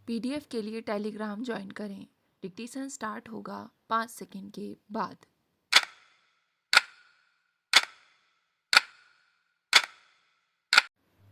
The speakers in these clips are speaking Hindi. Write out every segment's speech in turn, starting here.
पीडीएफ के लिए टेलीग्राम ज्वाइन करें। डिक्टेशन स्टार्ट होगा 5 सेकंड के बाद।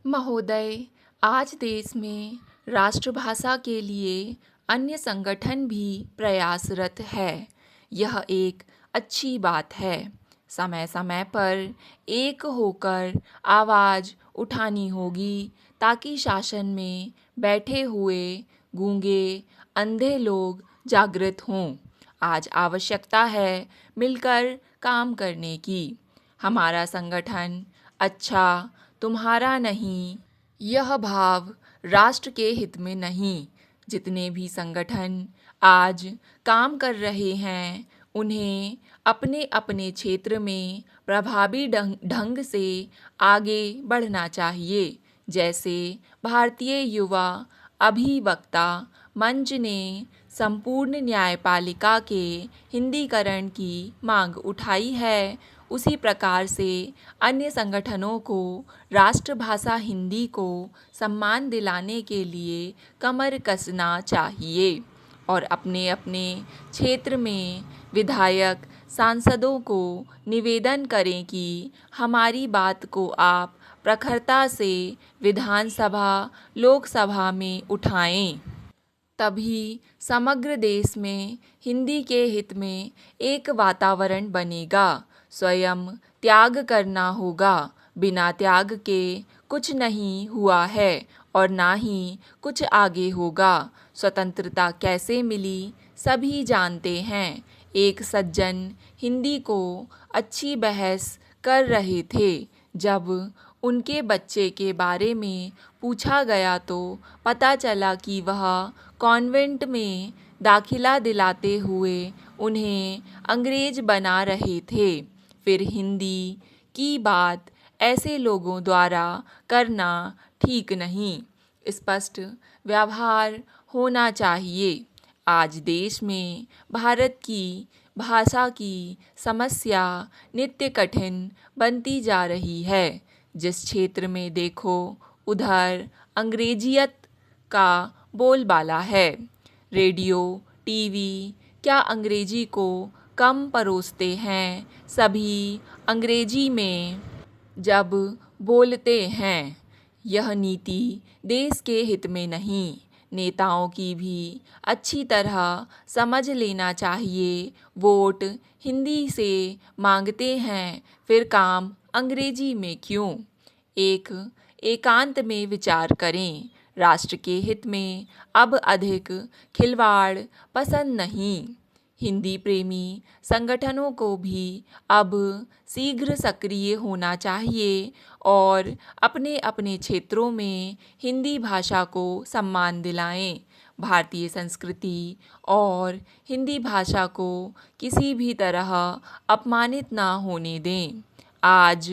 महोदय, आज देश में राष्ट्रभाषा के लिए अन्य संगठन भी प्रयासरत है। यह एक अच्छी बात है। समय समय पर एक होकर आवाज़ उठानी होगी ताकि शासन में बैठे हुए गूंगे अंधे लोग जागृत हों। आज आवश्यकता है मिलकर काम करने की। हमारा संगठन अच्छा, तुम्हारा नहीं, यह भाव राष्ट्र के हित में नहीं। जितने भी संगठन आज काम कर रहे हैं उन्हें अपने अपने क्षेत्र में प्रभावी ढंग से आगे बढ़ना चाहिए। जैसे भारतीय युवा अभिवक्ता मंच ने संपूर्ण न्यायपालिका के हिंदीकरण की मांग उठाई है, उसी प्रकार से अन्य संगठनों को राष्ट्रभाषा हिंदी को सम्मान दिलाने के लिए कमर कसना चाहिए और अपने अपने क्षेत्र में विधायक सांसदों को निवेदन करें कि हमारी बात को आप प्रखरता से विधानसभा, लोकसभा में उठाएं। तभी समग्र देश में हिंदी के हित में एक वातावरण बनेगा। स्वयं त्याग करना होगा। बिना त्याग के कुछ नहीं हुआ है और ना ही कुछ आगे होगा। स्वतंत्रता कैसे मिली सभी जानते हैं। एक सज्जन हिंदी को अच्छी बहस कर रहे थे। जब उनके बच्चे के बारे में पूछा गया तो पता चला कि वह कॉन्वेंट में दाखिला दिलाते हुए उन्हें अंग्रेज बना रहे थे। फिर हिंदी की बात ऐसे लोगों द्वारा करना ठीक नहीं। स्पष्ट व्यवहार होना चाहिए। आज देश में भारत की भाषा की समस्या नित्य कठिन बनती जा रही है। जिस क्षेत्र में देखो उधर अंग्रेजियत का बोलबाला है। रेडियो, टीवी क्या अंग्रेजी को कम परोसते हैं। सभी अंग्रेजी में जब बोलते हैं, यह नीति देश के हित में नहीं। नेताओं की भी अच्छी तरह समझ लेना चाहिए। वोट हिंदी से मांगते हैं, फिर काम अंग्रेजी में क्यों? एकांत में विचार करें। राष्ट्र के हित में अब अधिक खिलवाड़ पसंद नहीं। हिंदी प्रेमी संगठनों को भी अब शीघ्र सक्रिय होना चाहिए और अपने अपने क्षेत्रों में हिंदी भाषा को सम्मान दिलाएं। भारतीय संस्कृति और हिंदी भाषा को किसी भी तरह अपमानित ना होने दें। आज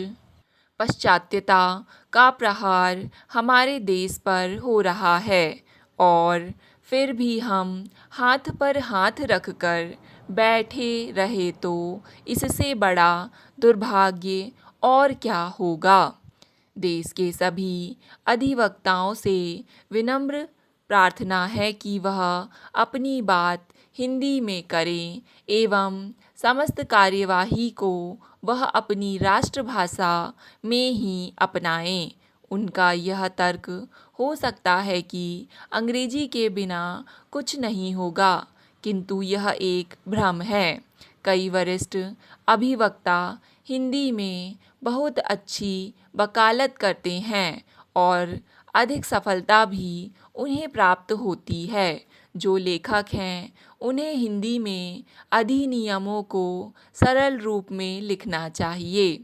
पाश्चात्यता का प्रहार हमारे देश पर हो रहा है और फिर भी हम हाथ पर हाथ रखकर बैठे रहे तो इससे बड़ा दुर्भाग्य और क्या होगा। देश के सभी अधिवक्ताओं से विनम्र प्रार्थना है कि वह अपनी बात हिंदी में करें एवं समस्त कार्यवाही को वह अपनी राष्ट्रभाषा में ही अपनाएं। उनका यह तर्क हो सकता है कि अंग्रेजी के बिना कुछ नहीं होगा, किंतु यह एक भ्रम है। कई वरिष्ठ अभिवक्ता हिंदी में बहुत अच्छी वकालत करते हैं और अधिक सफलता भी उन्हें प्राप्त होती है। जो लेखक हैं उन्हें हिंदी में अधिनियमों को सरल रूप में लिखना चाहिए,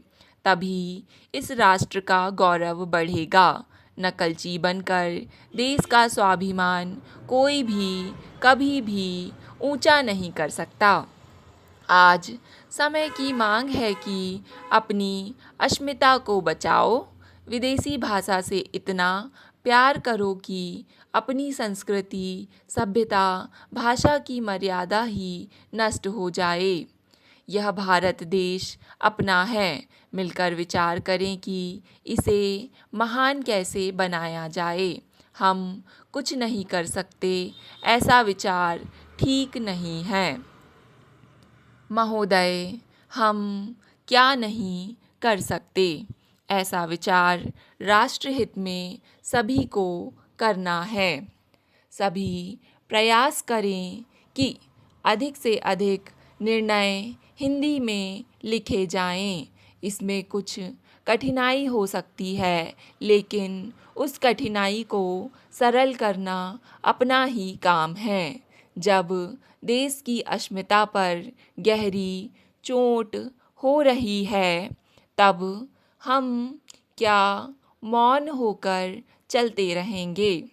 तभी इस राष्ट्र का गौरव बढ़ेगा। नकलची बनकर देश का स्वाभिमान कोई भी कभी भी ऊंचा नहीं कर सकता। आज समय की मांग है कि अपनी अस्मिता को बचाओ। विदेशी भाषा से इतना प्यार करो कि अपनी संस्कृति, सभ्यता, भाषा की मर्यादा ही नष्ट हो जाए। यह भारत देश अपना है। मिलकर विचार करें कि इसे महान कैसे बनाया जाए। हम कुछ नहीं कर सकते, ऐसा विचार ठीक नहीं है। महोदय, हम क्या नहीं कर सकते, ऐसा विचार राष्ट्रहित में सभी को करना है। सभी प्रयास करें कि अधिक से अधिक निर्णय हिंदी में लिखे जाएं। इसमें कुछ कठिनाई हो सकती है, लेकिन उस कठिनाई को सरल करना अपना ही काम है। जब देश की अस्मिता पर गहरी चोट हो रही है, तब हम क्या मौन होकर चलते रहेंगे?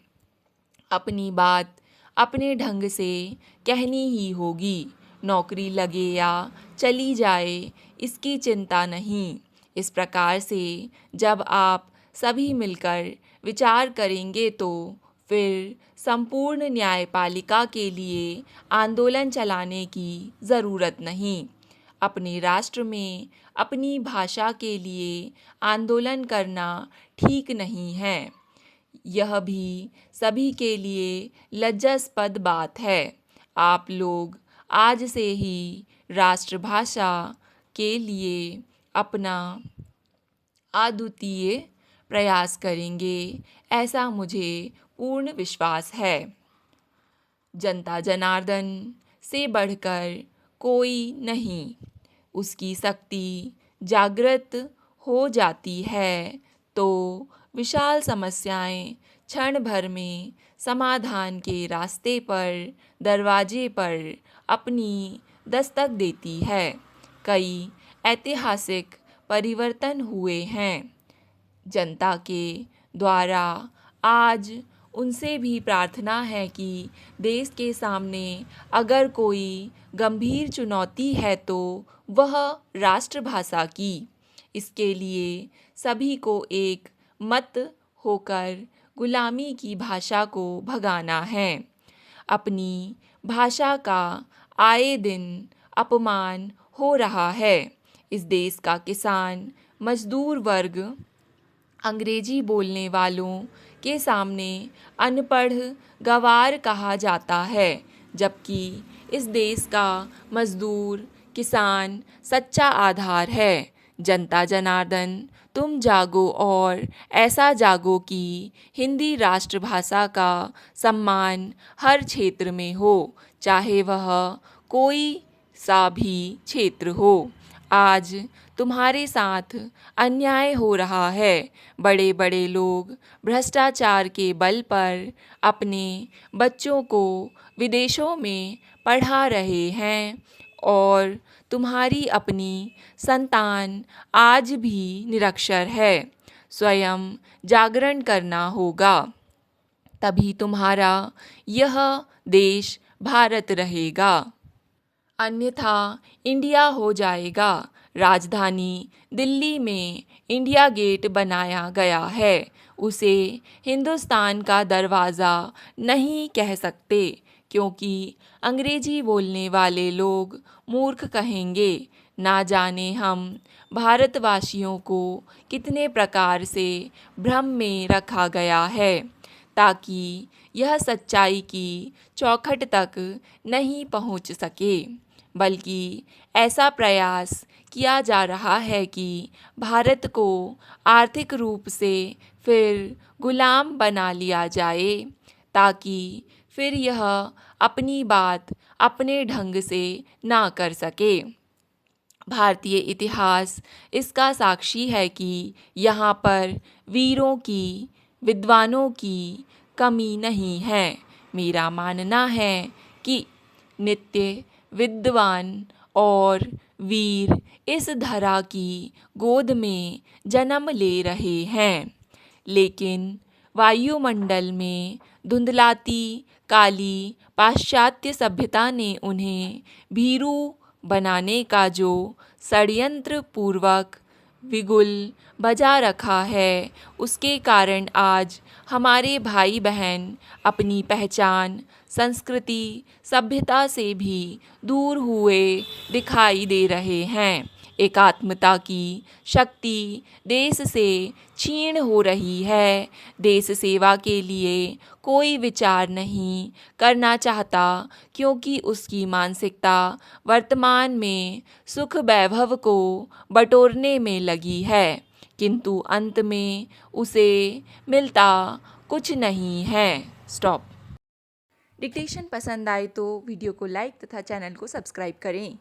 अपनी बात अपने ढंग से कहनी ही होगी। नौकरी लगे या चली जाए, इसकी चिंता नहीं। इस प्रकार से जब आप सभी मिलकर विचार करेंगे तो फिर संपूर्ण न्यायपालिका के लिए आंदोलन चलाने की ज़रूरत नहीं। अपने राष्ट्र में अपनी भाषा के लिए आंदोलन करना ठीक नहीं है। यह भी सभी के लिए लज्जास्पद बात है। आप लोग आज से ही राष्ट्रभाषा के लिए अपना अद्वितीय प्रयास करेंगे, ऐसा मुझे पूर्ण विश्वास है। जनता जनार्दन से बढ़कर कोई नहीं। उसकी शक्ति जागृत हो जाती है तो विशाल समस्याएं क्षण भर में समाधान के रास्ते पर, दरवाजे पर अपनी दस्तक देती है। कई ऐतिहासिक परिवर्तन हुए हैं। जनता के द्वारा आज उनसे भी प्रार्थना है कि देश के सामने अगर कोई गंभीर चुनौती है तो वह राष्ट्रभाषा की। इसके लिए सभी को एक मत होकर गुलामी की भाषा को भगाना है। अपनी भाषा का आए दिन अपमान हो रहा है। इस देश का किसान मजदूर वर्ग अंग्रेजी बोलने वालों के सामने अनपढ़ गँवार कहा जाता है, जबकि इस देश का मजदूर किसान सच्चा आधार है। जनता जनार्दन, तुम जागो और ऐसा जागो कि हिंदी राष्ट्रभाषा का सम्मान हर क्षेत्र में हो, चाहे वह कोई सा भी क्षेत्र हो। आज तुम्हारे साथ अन्याय हो रहा है। बड़े बड़े लोग भ्रष्टाचार के बल पर अपने बच्चों को विदेशों में पढ़ा रहे हैं और तुम्हारी अपनी संतान आज भी निरक्षर है। स्वयं जागरण करना होगा, तभी तुम्हारा यह देश भारत रहेगा, अन्यथा इंडिया हो जाएगा। राजधानी दिल्ली में इंडिया गेट बनाया गया है। उसे हिंदुस्तान का दरवाज़ा नहीं कह सकते, क्योंकि अंग्रेजी बोलने वाले लोग मूर्ख कहेंगे। ना जाने हम भारतवासियों को कितने प्रकार से भ्रम में रखा गया है, ताकि यह सच्चाई की चौखट तक नहीं पहुंच सके। बल्कि ऐसा प्रयास किया जा रहा है कि भारत को आर्थिक रूप से फिर गुलाम बना लिया जाए, ताकि फिर यह अपनी बात अपने ढंग से ना कर सके। भारतीय इतिहास इसका साक्षी है कि यहाँ पर वीरों की, विद्वानों की कमी नहीं है। मेरा मानना है कि नित्य विद्वान और वीर इस धरा की गोद में जन्म ले रहे हैं, लेकिन वायुमंडल में धुंधलाती काली पाश्चात्य सभ्यता ने उन्हें भीरू बनाने का जो षड्यंत्र पूर्वक बिगुल बजा रखा है, उसके कारण आज हमारे भाई बहन अपनी पहचान, संस्कृति, सभ्यता से भी दूर हुए दिखाई दे रहे हैं। एकात्मता की शक्ति देश से क्षीण हो रही है। देश सेवा के लिए कोई विचार नहीं करना चाहता क्योंकि उसकी मानसिकता वर्तमान में सुख वैभव को बटोरने में लगी है, किंतु अंत में उसे मिलता कुछ नहीं है। स्टॉप। डिक्टेशन पसंद आए तो वीडियो को लाइक तथा चैनल को सब्सक्राइब करें।